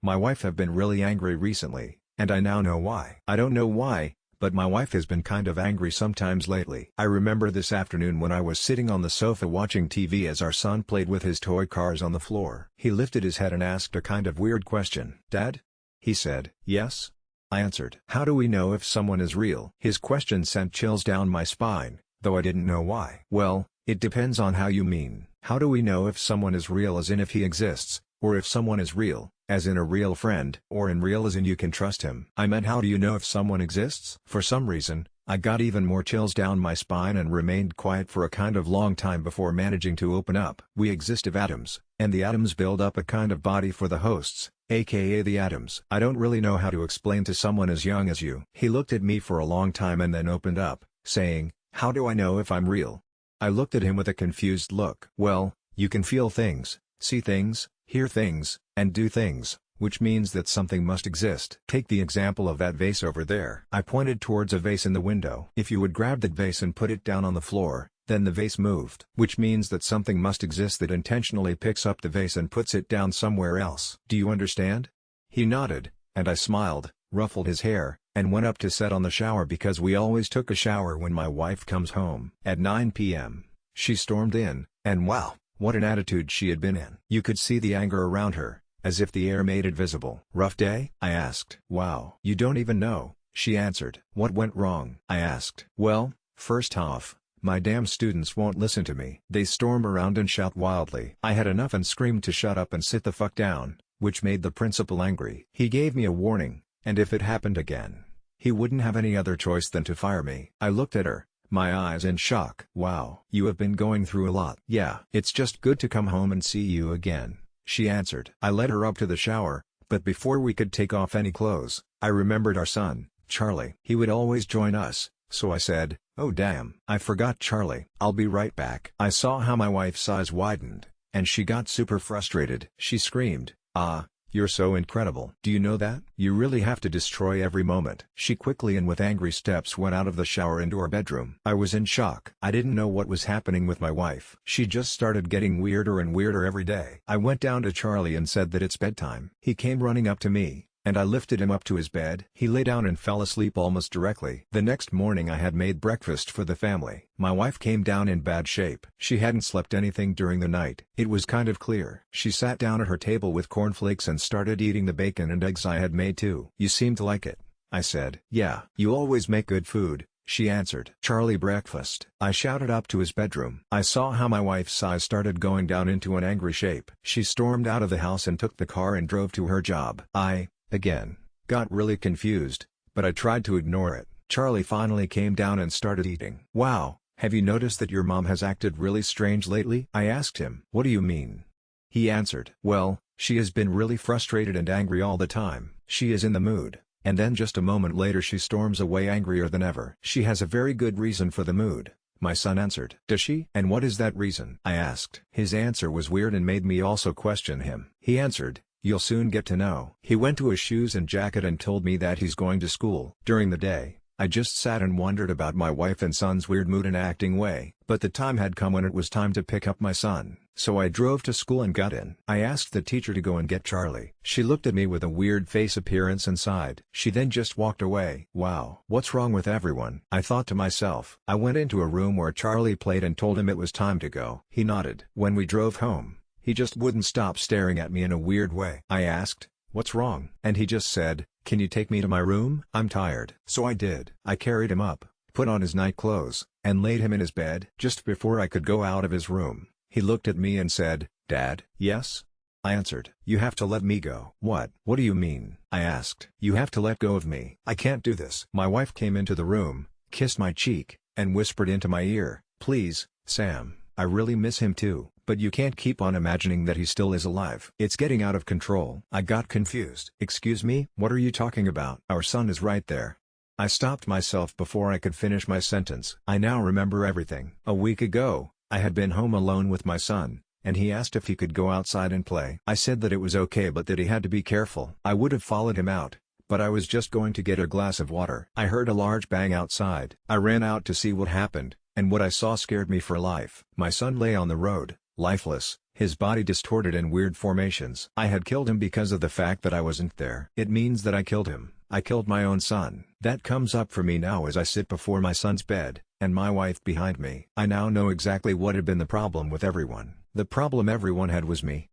My wife have been really angry recently, and I now know why. I don't know why, but my wife has been kind of angry sometimes lately. I remember this afternoon when I was sitting on the sofa watching TV as our son played with his toy cars on the floor. He lifted his head and asked a kind of weird question. "Dad?" He said. "Yes?" I answered. "How do we know if someone is real?" His question sent chills down my spine, though I didn't know why. "Well, it depends on how you mean. How do we know if someone is real as in if he exists, or if someone is real, as in a real friend, or in real as in you can trust him?" I meant how do you know if someone exists? For some reason, I got even more chills down my spine and remained quiet for a kind of long time before managing to open up. "We exist of atoms, and the atoms build up a kind of body for the hosts, aka the atoms. I don't really know how to explain to someone as young as you." He looked at me for a long time and then opened up, saying, "How do I know if I'm real?" I looked at him with a confused look. "Well, you can feel things, see things, hear things, and do things, which means that something must exist. Take the example of that vase over there." I pointed towards a vase in the window. "If you would grab that vase and put it down on the floor, then the vase moved. Which means that something must exist that intentionally picks up the vase and puts it down somewhere else. Do you understand?" He nodded, and I smiled, ruffled his hair, and went up to set on the shower because we always took a shower when my wife comes home. At 9 p.m., she stormed in, and wow, what an attitude she had been in. You could see the anger around her, as if the air made it visible. "Rough day?" I asked. "Wow. You don't even know," she answered. "What went wrong?" I asked. "Well, first off, my damn students won't listen to me. They storm around and shout wildly. I had enough and screamed to shut up and sit the fuck down, which made the principal angry. He gave me a warning, and if it happened again, he wouldn't have any other choice than to fire me." I looked at her, my eyes in shock. "Wow. You have been going through a lot." "Yeah. It's just good to come home and see you again," she answered. I led her up to the shower, but before we could take off any clothes, I remembered our son, Charlie. He would always join us, so I said, "Oh damn, I forgot Charlie. I'll be right back." I saw how my wife's eyes widened, and she got super frustrated. She screamed, "Ah, you're so incredible. Do you know that? You really have to destroy every moment." She quickly and with angry steps went out of the shower into our bedroom. I was in shock. I didn't know what was happening with my wife. She just started getting weirder and weirder every day. I went down to Charlie and said that it's bedtime. He came running up to me, and I lifted him up to his bed. He lay down and fell asleep almost directly. The next morning I had made breakfast for the family. My wife came down in bad shape. She hadn't slept anything during the night. It was kind of clear. She sat down at her table with cornflakes and started eating the bacon and eggs I had made too. "You seem to like it," I said. "Yeah. You always make good food," she answered. "Charlie, breakfast." I shouted up to his bedroom. I saw how my wife's eyes started going down into an angry shape. She stormed out of the house and took the car and drove to her job. Again, got really confused, but I tried to ignore it. Charlie finally came down and started eating. "Wow, have you noticed that your mom has acted really strange lately?" I asked him. "What do you mean?" He answered. "Well, she has been really frustrated and angry all the time. She is in the mood, and then just a moment later she storms away angrier than ever." "She has a very good reason for the mood," my son answered. "Does she? And what is that reason?" I asked. His answer was weird and made me also question him. He answered, "You'll soon get to know." He went to his shoes and jacket and told me that he's going to school. During the day, I just sat and wondered about my wife and son's weird mood and acting way. But the time had come when it was time to pick up my son, so I drove to school and got in. I asked the teacher to go and get Charlie. She looked at me with a weird face appearance and sighed. She then just walked away. Wow, what's wrong with everyone? I thought to myself. I went into a room where Charlie played and told him it was time to go. He nodded. When we drove home, he just wouldn't stop staring at me in a weird way. I asked, "What's wrong?" And he just said, "Can you take me to my room? I'm tired." So I did. I carried him up, put on his night clothes, and laid him in his bed. Just before I could go out of his room, he looked at me and said, "Dad?" "Yes?" I answered. "You have to let me go." "What? What do you mean?" I asked. "You have to let go of me. I can't do this." My wife came into the room, kissed my cheek, and whispered into my ear, "Please, Sam, I really miss him too. But you can't keep on imagining that he still is alive. It's getting out of control." I got confused. "Excuse me? What are you talking about? Our son is right there." I stopped myself before I could finish my sentence. I now remember everything. A week ago, I had been home alone with my son, and he asked if he could go outside and play. I said that it was okay but that he had to be careful. I would have followed him out, but I was just going to get a glass of water. I heard a large bang outside. I ran out to see what happened, and what I saw scared me for life. My son lay on the road, lifeless, his body distorted in weird formations. I had killed him because of the fact that I wasn't there. It means that I killed him. I killed my own son. That comes up for me now as I sit before my son's bed, and my wife behind me. I now know exactly what had been the problem with everyone. The problem everyone had was me.